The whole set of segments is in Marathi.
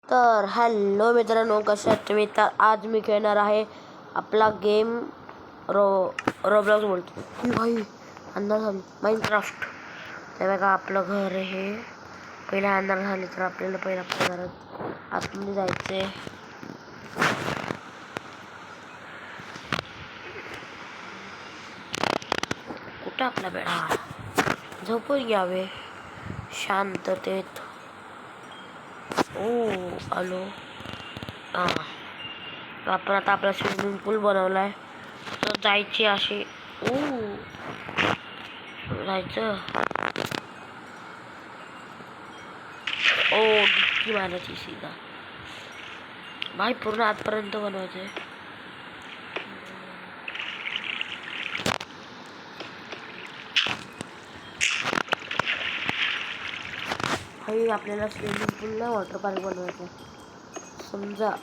तर हॅलो मित्रांनो, कसे आहात तुम्ही? तर आज मी खेळणार आहे आपला गेम रोब्लॉक्स बोलतो की भाई अंधार झाली माइनक्राफ्ट. तर बघा आपलं घर आहे. पहिला अंधार झाले तर आपल्याला पहिला आपल्या घरात आतमध्ये जायचं आहे. कुठं आपला बेड? झोपून घ्यावे शांततेत. आलो. आपण आता आपला स्विमिंग पूल बनवलाय तर जायची अशी जायचं. डुबकी मारायची सीधा भाई, पूर्ण आतपर्यंत बनवायचंय. भाई आपल्याला स्विमिंग पूलला वॉटर पार्क बनवायचं समजा.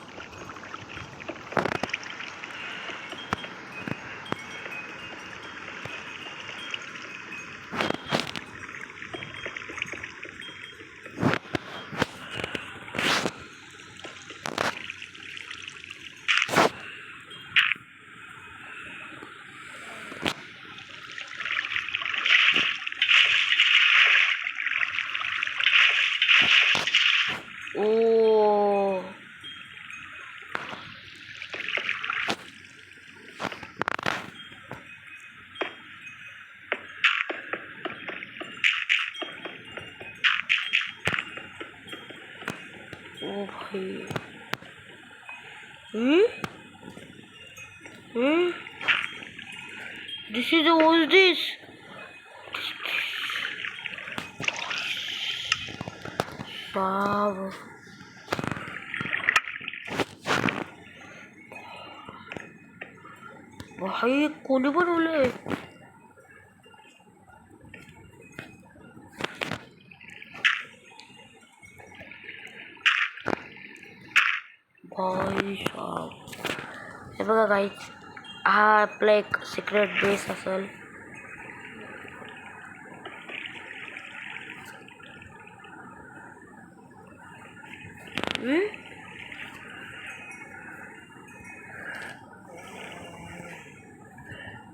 भाई this is what's this? Wow. भाई कोणी बनवलंय? भाई साहब, हे बघा गाईज, हा आपला एक सिक्रेट बेस असेल.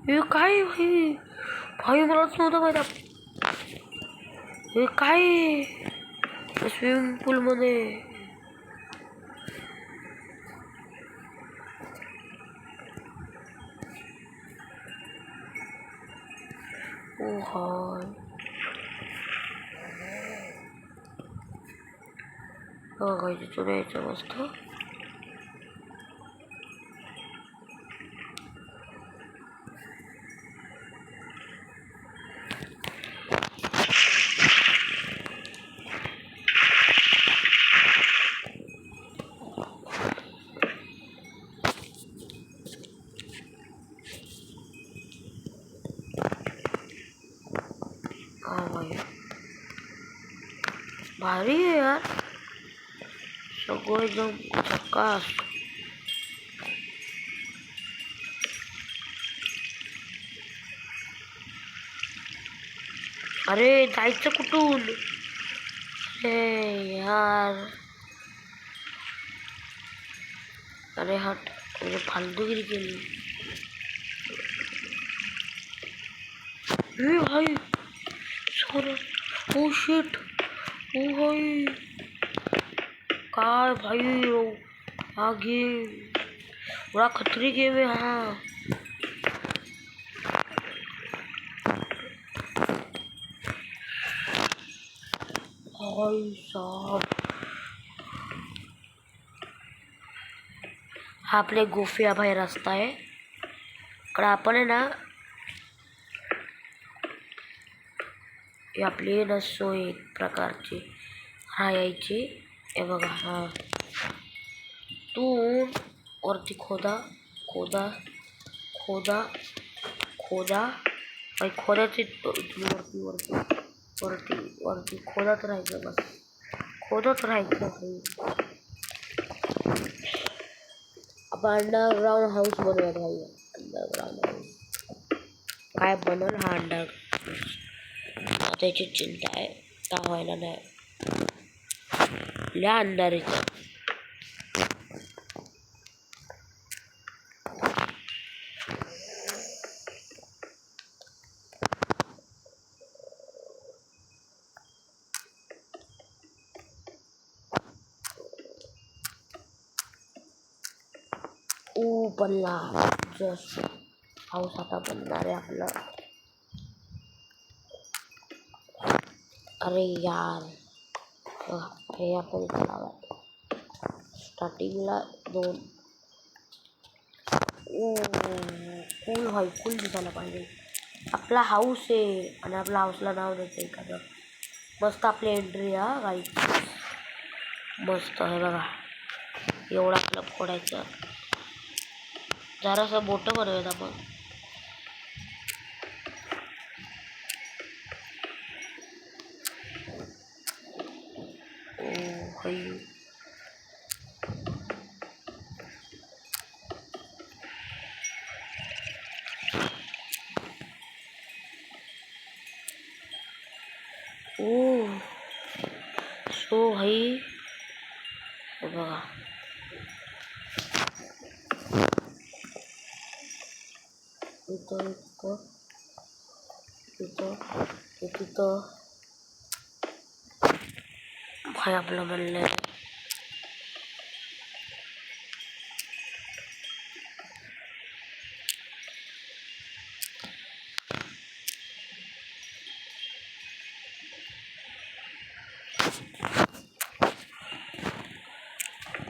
हे काय भाई? भाई मलाच नव्हतं माहिती. हे काय स्विमिंग पूल मध्ये? काय तिथून यायचं मस्त. भारी आहे यार, सगळं एकदम झकास. अरे जायचं कुठून? अरे यार, अरे हट, म्हणजे फालतूगिरी केली. भाई सॉरी. Oh shit. ओ भाई काय भाई, हा गेम बड़ा खतरी गेम है. भाई साहब, हा आपले गोफिया बाहेर रस्ता आहे. इकडं आपण आहे ना, ही आपली नसो एक प्रकारची राहायची. हे बघा, हा तू वरती खोदा खोदा खोदा खोदा भाई, खोदाची वरती वरती वरती वरती खोदत राहायचं, बस खोदत राहायचं भाई. आपण अंडरग्राउंड हाऊस बनवत भाई. अंडरग्राउंड हाऊस काय बनल हा त्याची चिंता आहे का व्हायला नाही. लय अंधार आहे. बनला जस्ट हाऊस आता बनणार आहे आपला. अरे यार हे आपण लावा स्टार्टिंगला 2 फुल व्हाई फुल दिसायला पाहिजे. आपला हाऊस आहे आणि आपल्या हाऊसला नाव द्यायचं एखादं. मस्त आपली एंट्री हा गाईड मस्त आहे बघा. एवढा क्लब फोडायचं. जरासं मोठं बनवूयात आपण. भाई सो भाई बघा इथं भाई आपलं बनलंय.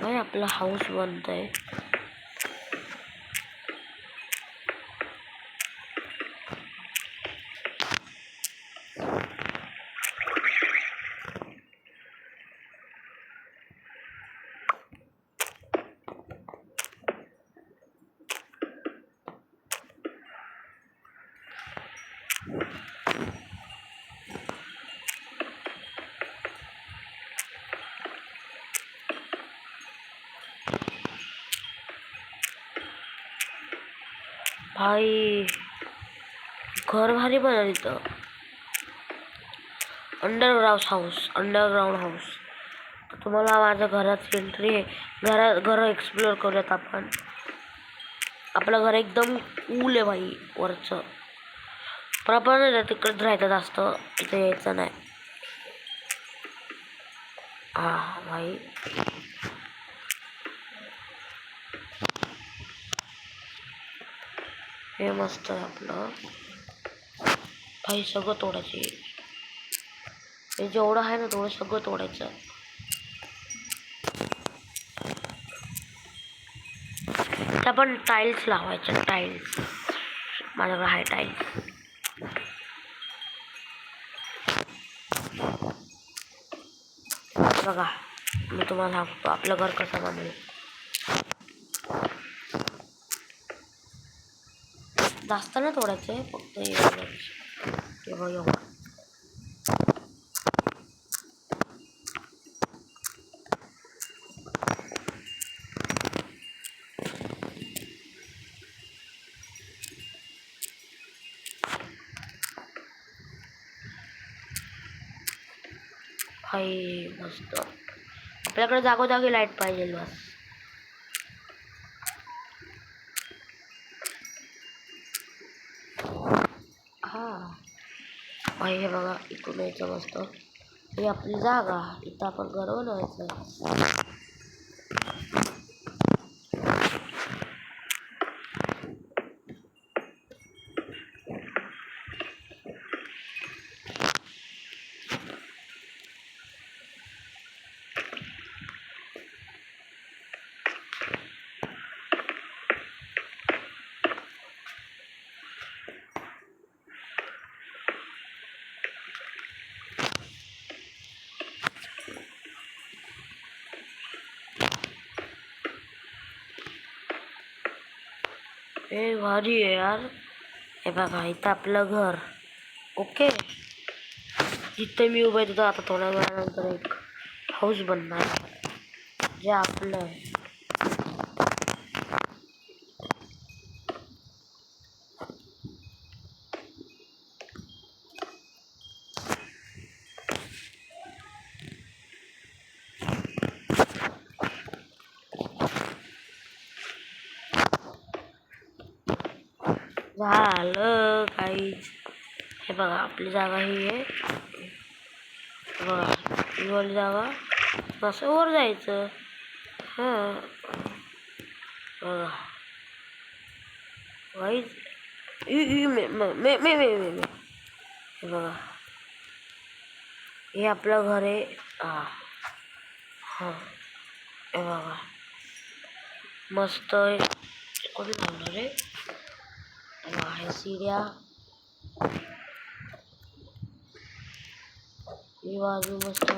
भाई आपला हाऊस बनतंय. भाई घर भारी बनवलं इथं. Underground house. तुम्हाला माझ्या घरात एंट्री आहे. घर एक्सप्लोअर करूयात आपण. आपलं घर एकदम कूल आहे भाई वरचं. पण आपण तिकडे राहायचं जास्त इथे यायचं नाही. हा भाई हे मस्त आहे आपलं. भाई सगळं तोडायचे. हे जेवढं आहे ना तेवढं सगळं तोडायचं. आपण टाईल्स लावायचे. टाईल्स माझ्याकडे आहे टाईल्स. बघा मी तुम्हाला सांगतो आपलं घर कसं बनवेल. जास्त नाही तोडायचं आहे फक्त एवढं. भाई मस्त. आपल्याकडे जागोजागी लाईट पाहिजे बस. हा भाई हे बघा इकडून यायचं मस्त. ही आपली जागा. इथं आपण घर बनवायचं. हे भारी आहे यार. हे बघा इथं आपलं घर. ओके जिथे मी उभं आहे तिथं आता थोड्या वेळानंतर एक हाऊस बनणार जे आपलं आहे. झालं काहीच. हे बघा आपली जागा ही आहे. बघा ही वाली जागा. असं वर जायचं. हां बघा गाईज मे हे बघा, हे आपलं घर आहे. हां हे बघा मस्त आहे. कोणी लावणार रे? हे सीड्या, ही बाजू मस्त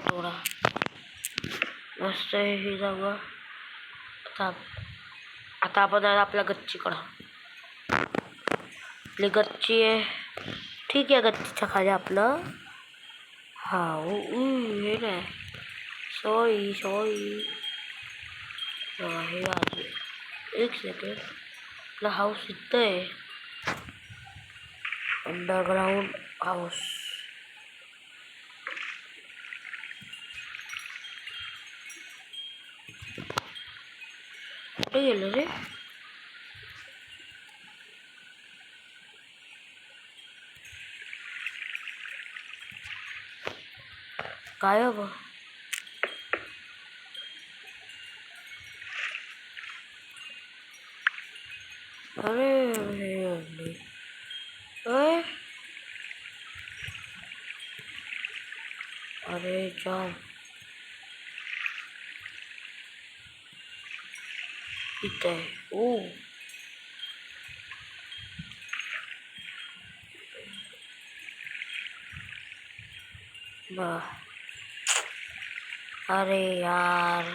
थोडा मस्त आहे ही जागा. आता आपण आपल्या गच्चीकडं. आपली गच्ची आहे, ठीक आहे. गच्चीच्या खाली आपलं हे नाही सोयी हे बाजू. एक सेकंड, आपला हाऊस इथं आहे, अंडरग्राउंड हाऊस. कुठे गेलं रे? काय हवं? अरे जाम इथं आहे. अरे यार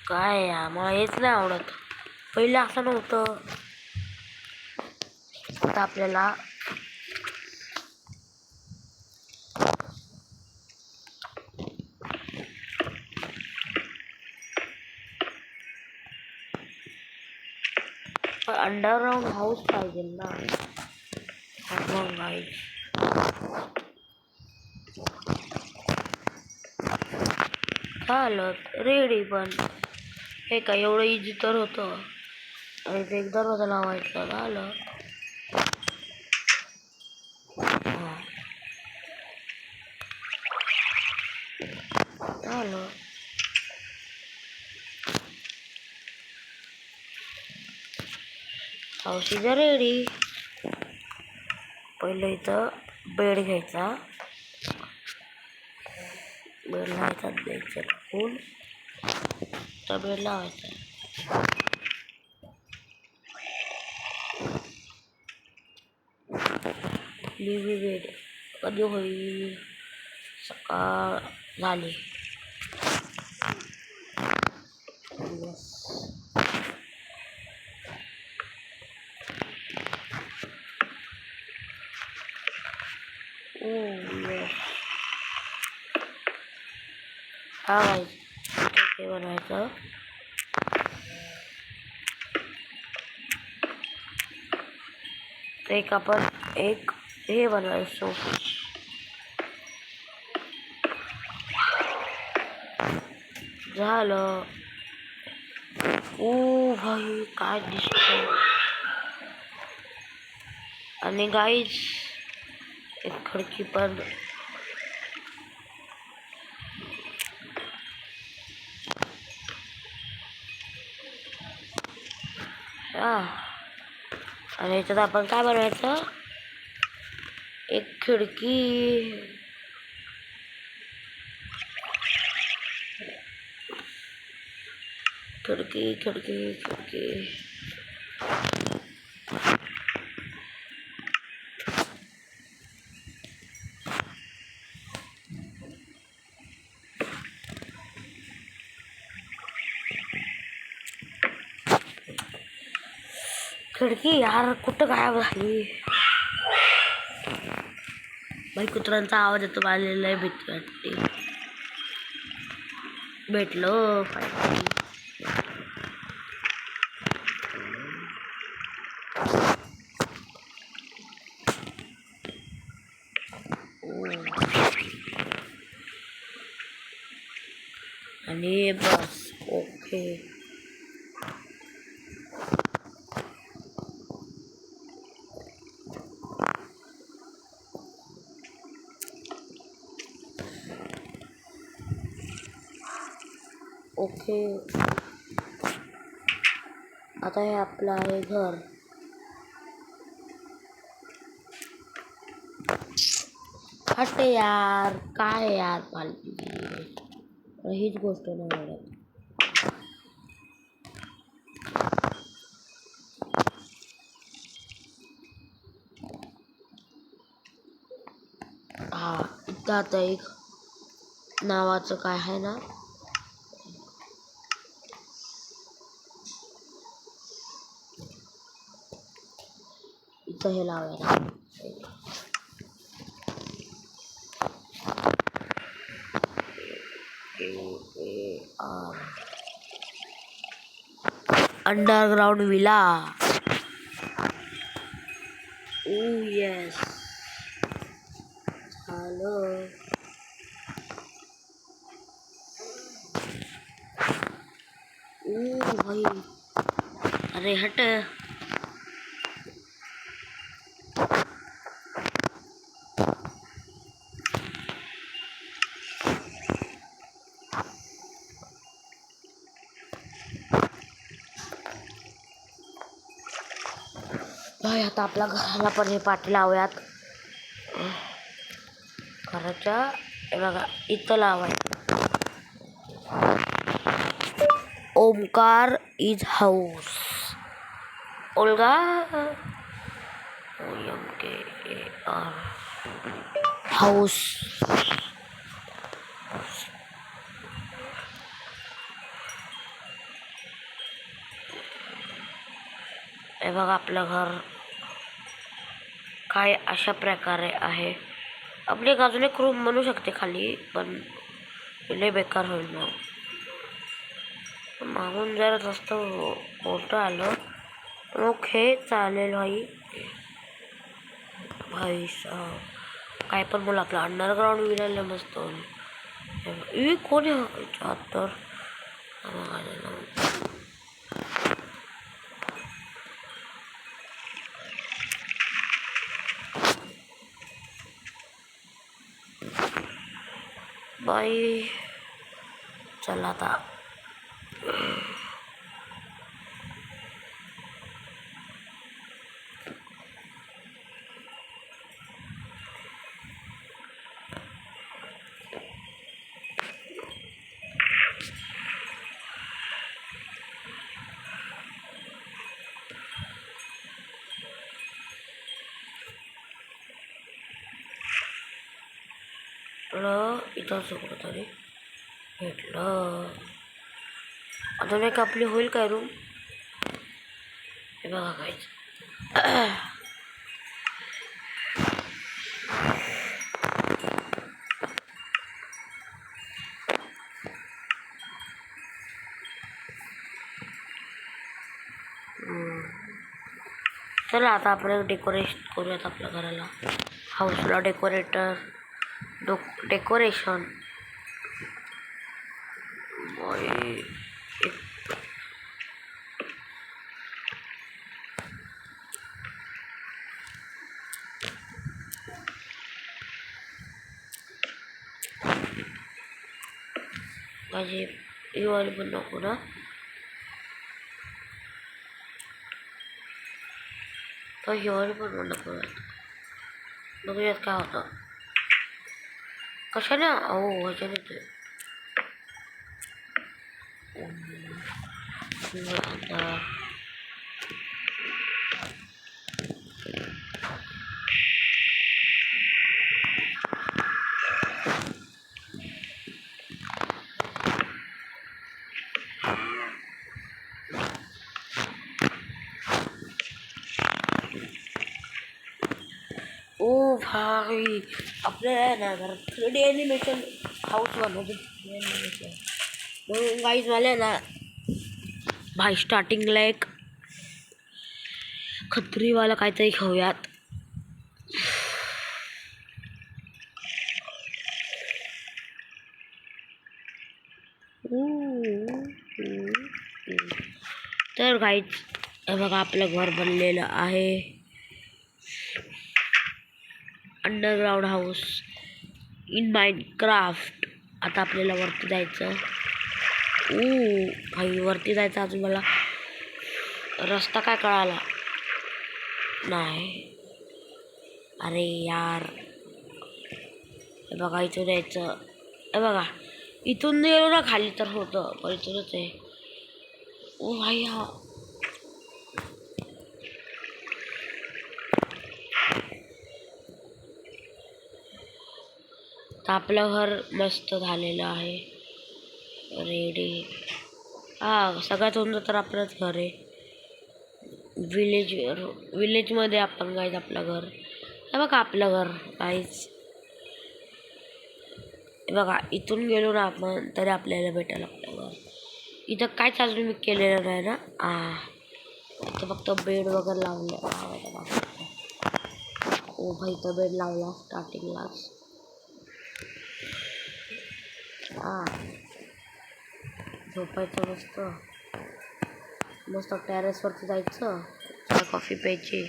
काय यार, मला हेच नाही आवडत. पहिलं असं नव्हतं. आता आपल्याला अंडरग्राउंड हाऊस पाहिजे ना. झालं रेडी. पण हे काय एवढं इझी तर होतं. आणि ते एक दरवाजा लावायचा, झालं. झालं. House is ready. पहिलं इथं बेड घ्यायचा, बेड लावायचा, द्यायचं फुल तर बेड लावायचा. लिव्ही बेड कधी होईल? सकाळ झाली. हा हे बनवायचं. एक आपण एक हे बनवायचो. झालं. भाई काय दिसत. आणि गाईज एक खिडकी पण. आणि याच्यात आपण काय बनवायचं? एक खिडकी. खिडकी खिडकी खिडकी. खिडकी यार कुठं गायब झाली? बाई कुत्र्यांचा आवाज येतो. मला भीती वाटते. भेटलो फायनली. आणि बस ओके. ओके, आता हे आपलं आहे घर. हटे यार, काय यार फालतू, हीच गोष्ट नाही आवडत. हा, इथं आता एक नावाचं काय आहे ना, इथं हे लावूया. Underground villa. Oh yes, hello. ओ भाई, अरे हट. भाई आता आपल्या घराला पण हे पाठी लावूयात. घराच्या हे बघा इथं लावायचं. Omkar is house. Olga OMKAR house. हे बघा आपलं घर काय अशा प्रकारे आहे. आपली एक अजून एक रूम बनवू शकते खाली, पण लय बेकार होईल मग. मागून जर जास्त मोठं आलं ओके चालेल. भाई साहब काय पण बोला, आपला अंडरग्राउंड विलायला मस्त होईल. कोण आहे तर बाई. चला आता इथं कुठं तरी भेटलं. अजून एक आपली होईल काय रूम. हे बघा काहीच. चला आता आपण डेकोरेशन करूयात आपल्या घराला. हाऊसला डेकोरेशन. माझे युवाल पण नको ना. तर युवाल पण नको. बघूयात काय होतं. कशाने ह्याच्याने ते ओ भाई आपल्याला ना घर 3D ॲनिमेशन हाऊस बनवायचं. म्हणून गाईज मला ना भाई स्टार्टिंगला एक खत्रीवाला काहीतरी खाऊयात. तर गाईज हे बघा आपलं घर बनलेलं आहे. Underground house in Minecraft. आता आपल्याला वरती जायचं. भाई वरती जायचं अजून मला रस्ता काय कळाला नाही. अरे यार हे बघा इथून यायचं. हे बघा इथून गेलो ना खाली तर होतं पण इथूनच आहे. ओ भाई हा तर आपलं घर मस्त झालेलं आहे रेडी. हा सगळ्यात उंच तर आपलंच घर आहे. विलेजमध्ये आपण गाईज आपलं घर. हे बघा आपलं घर गाईज. हे बघा इथून गेलो ना आपण तरी आपल्याला भेटेल आपलं घर. इथं काहीच अजून मी केलेलं नाही ना. इथं फक्त बेड वगैरे लावलं. ओ भाई इथं बेड लावला स्टार्टिंगलाच. झोपायचं मस्त मस्त टेरेसवरती जायचं कॉफी प्यायची.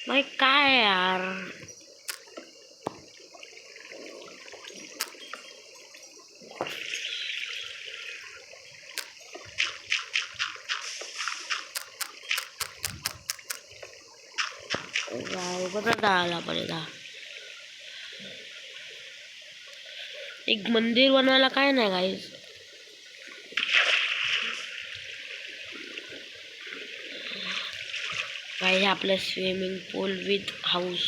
भाई काय यार बघा डाळाला पडेल. एक मंदिर बनवायला काय नाही गाईज. काही आपलं स्विमिंग पूल विथ हाऊस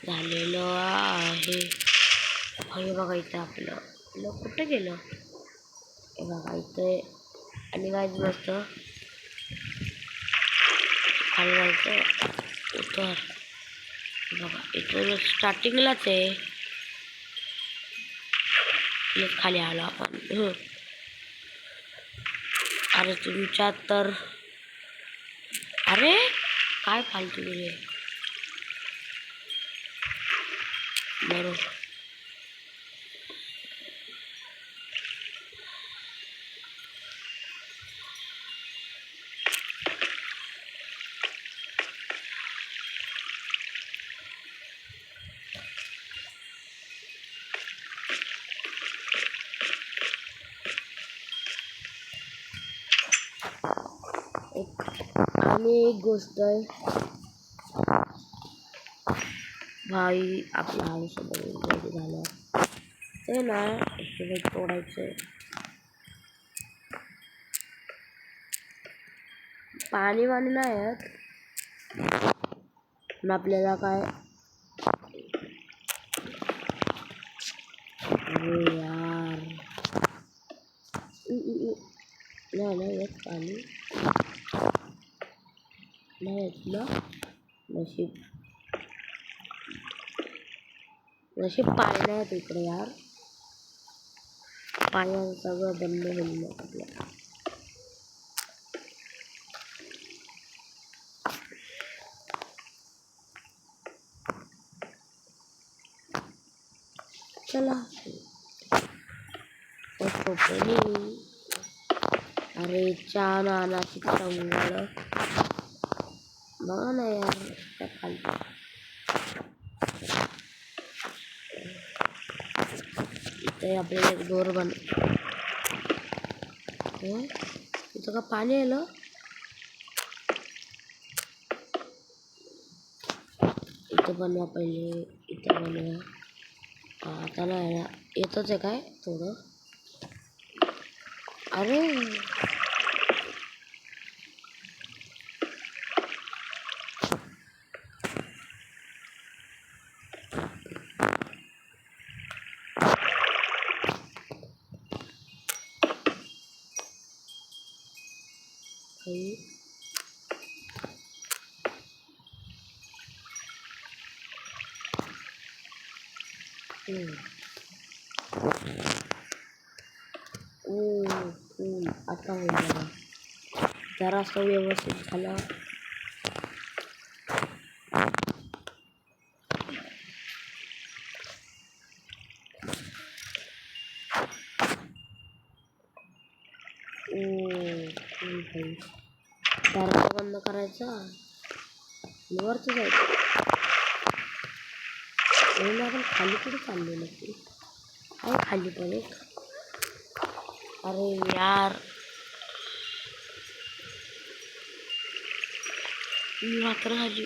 झालेलं आहे. हे बघा इथं आपलं कुठं गेलं. हे बघा इथे आणि गाईज मस्त खाली जायचं उतर. बघा इथून स्टार्टिंगलाच आहे. खाली आलो आपण. अरे तुमच्या तर अरे काय फालतू रे बरोबर. आणि एक गोष्ट आहे भाई आपला हाऊस झालं ते ना तोडायचं. पाणी नाही आहेत पण आपल्याला काय. अरे यार नाही येत पाणी नाही येत ना. नशीब पाणी नाही येत इकडे यार. पाण्याचं सगळं बंद होईल मग आपल्याला. चला अरे छान अनाची चांगलं बघा ना यार त्या खाली. इथे आपल्याला एक दोर इथं का पाणी आलं. इथं बनवा पहिले. इथं बनवा. आता नाही ना येतच आहे काय थोडं. अरे आता होईल जरा असं व्यवस्थित झालं. दरवाजा बंद करायचा वरती जायचं. आपण खाली कुठे चाललो नक्की? आहे खाली पण एक. अरे यार रात्र झाली.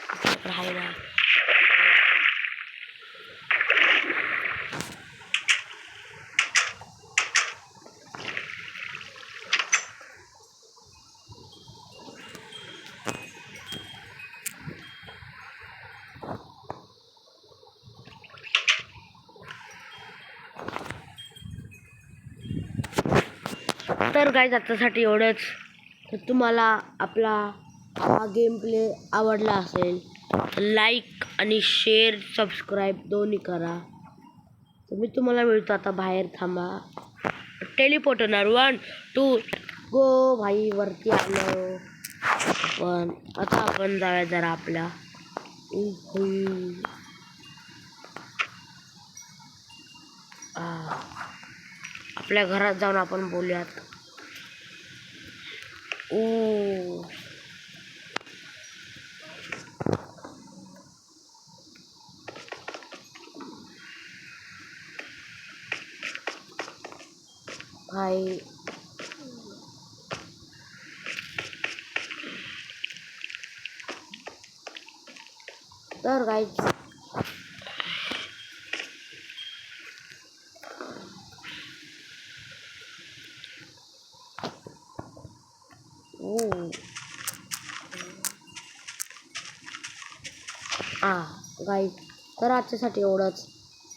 आपल्याकडे आहे ना. तर गाईज आतासाठी एवढंच. तर तुम्हाला आपला हा गेम प्ले आवडला असेल तर लाईक आणि शेअर सबस्क्राईब दोन्ही करा. तर मी तुम्हाला मिळतो आता बाहेर. थांबा टेलिपोर्ट होणार. 1 2 गो. भाई वरती आलो. पण आता आपण जाऊया जरा आपल्या आपल्या घरात जाऊन आपण बोलूयात. भाई तर गाईज गाईज तर आजच्यासाठी एवढंच.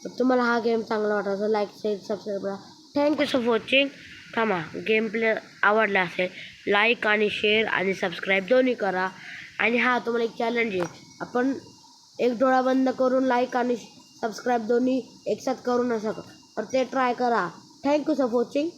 तर तुम्हाला हा गेम चांगला वाटला तर लाईक शेअर सबस्क्राईब करा. Thank you for watching. थांबा गेम प्ले आवडला असेल लाईक आणि शेअर आणि सबस्क्राईब दोन्ही करा. आणि हा तुम्हाला एक चॅलेंज आहे. आपण एक डोळा बंद करून लाईक आणि सबस्क्राईब दोन्ही एकसाथ करू न शकत तर ते ट्राय करा. Thank you for watching.